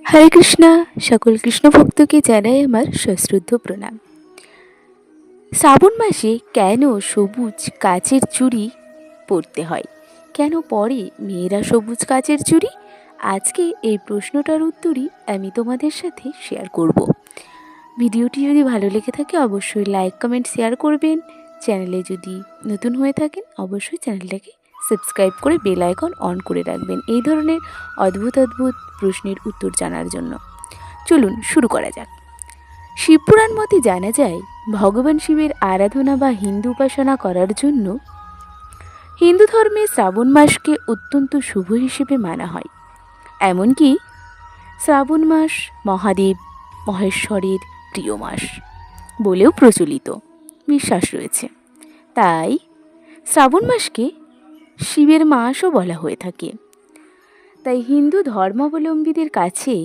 হরে কৃষ্ণা। সকল কৃষ্ণ ভক্তকে জানাই আমার সশ্রদ্ধ প্রণাম। শ্রাবণ মাসে কেন সবুজ কাচের চুড়ি পরতে হয়? কেন পরে মেয়েরা সবুজ কাচের চুড়ি? আজকে এই প্রশ্নটার উত্তরই আমি তোমাদের সাথে শেয়ার করব। ভিডিওটি যদি ভালো লেগে থাকে অবশ্যই লাইক কমেন্ট শেয়ার করবেন। চ্যানেলে যদি নতুন হয়ে থাকেন অবশ্যই চ্যানেলটাকে সাবস্ক্রাইব করে বেল আইকন অন করে রাখবেন এই ধরনের অদ্ভুত অদ্ভুত প্রশ্নের উত্তর জানার জন্য। চলুন শুরু করা যাক। শিবপুরাণ মতে জানা যায়, ভগবান শিবের আরাধনা বা হিন্দু উপাসনা করার জন্য হিন্দু ধর্মে শ্রাবণ মাসকে অত্যন্ত শুভ হিসেবে মানা হয়। এমনকি শ্রাবণ মাস মহাদেব মহেশ্বরের প্রিয় মাস বলেও প্রচলিত বিশ্বাস রয়েছে। তাই শ্রাবণ মাসকে শিবের মাসও বলা হয়ে থাকে। তাই হিন্দু ধর্মাবলম্বীদের কাছে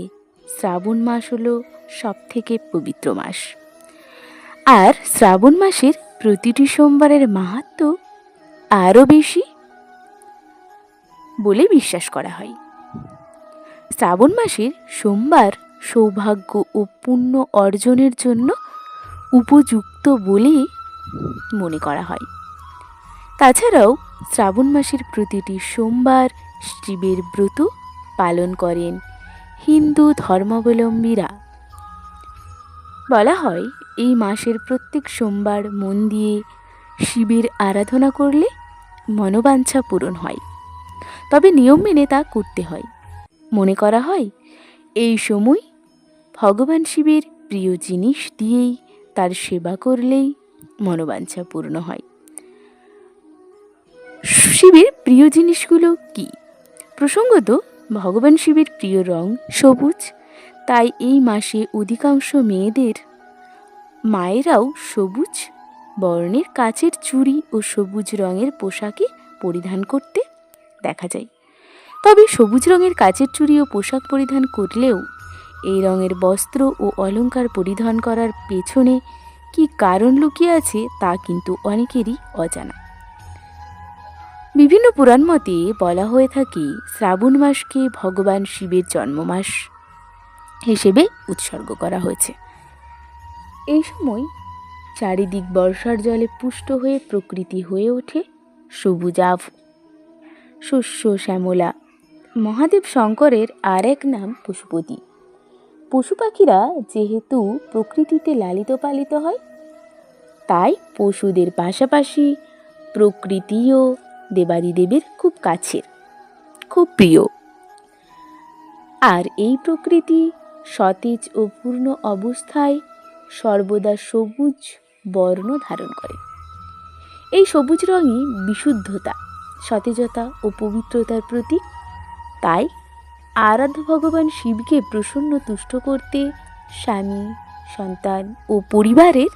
শ্রাবণ মাস হলো সবথেকে পবিত্র মাস। আর শ্রাবণ মাসের প্রতিটি সোমবারের মাহাত্ম্য আরও বেশি বলে বিশ্বাস করা হয়। শ্রাবণ মাসের সোমবার সৌভাগ্য ও পুণ্য অর্জনের জন্য উপযুক্ত বলে মনে করা হয়। তাছাড়াও শ্রাবণ মাসের প্রতিটি সোমবার শিবের ব্রত পালন করেন হিন্দু ধর্মাবলম্বীরা। বলা হয় এই মাসের প্রত্যেক সোমবার মন দিয়ে শিবের আরাধনা করলে মনোবাঞ্ছা পূরণ হয়, তবে নিয়ম মেনে তা করতে হয়। মনে করা হয় এই সময় ভগবান শিবের প্রিয় জিনিস দিয়েই তার সেবা করলেই মনোবাঞ্ছা পূর্ণ হয়। শিবের প্রিয় জিনিসগুলো কি? প্রসঙ্গত ভগবান শিবের প্রিয় রং সবুজ, তাই এই মাসে অধিকাংশ মায়েরাও সবুজ বর্ণের কাচের চুড়ি ও সবুজ রঙের পোশাকে পরিধান করতে দেখা যায়। তবে সবুজ রঙের কাচের চুড়ি ও পোশাক পরিধান করলেও এই রঙের বস্ত্র ও অলংকার পরিধান করার পেছনে কি কারণ লুকিয়ে আছে তা কিন্তু অনেকেরই অজানা। বিভিন্ন পুরাণ মতে বলা হয়ে থাকে শ্রাবণ মাসকে ভগবান শিবের জন্মমাস হিসেবে উৎসর্গ করা হয়েছে। এই সময় চারিদিক বর্ষার জলে পুষ্ট হয়ে প্রকৃতি হয়ে ওঠে সবুজাভ, শস্য শ্যামলা। মহাদেব শঙ্করের আর এক নাম পশুপতি। পশু পাখিরা যেহেতু প্রকৃতিতে লালিত পালিত হয়, তাই পশুদের পাশাপাশি প্রকৃতিও দেবাদিদেবের খুব কাছের, খুব প্রিয়। আর এই প্রকৃতি সতেজ ও পূর্ণ অবস্থায় সর্বদা সবুজ বর্ণ ধারণ করে। এই সবুজ রঙই বিশুদ্ধতা, সতেজতা ও পবিত্রতার প্রতীক। তাই আরাধ্য ভগবান শিবকে প্রসন্ন তুষ্ট করতে স্বামী, সন্তান ও পরিবারের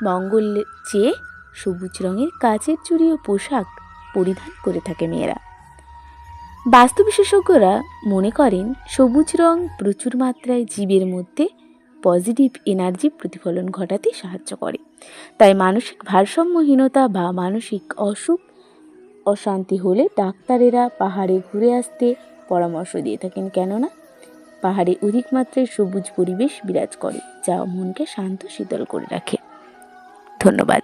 মঙ্গল চেয়ে সবুজ রঙের কাচের চুড়ি ও পোশাক পরিধান করে থাকে মেয়েরা। বাস্তু বিশেষজ্ঞরা মনে করেন সবুজ রং প্রচুর মাত্রায় জীবের মধ্যে পজিটিভ এনার্জি প্রতিফলন ঘটাতে সাহায্য করে। তাই মানসিক ভারসাম্যহীনতা বা মানসিক অসুখ অশান্তি হলে ডাক্তারেরা পাহাড়ে ঘুরে আসতে পরামর্শ দিয়ে থাকেন, কেননা পাহাড়ে অধিক মাত্রায় সবুজ পরিবেশ বিরাজ করে যা মনকে শান্ত শীতল করে রাখে। ধন্যবাদ।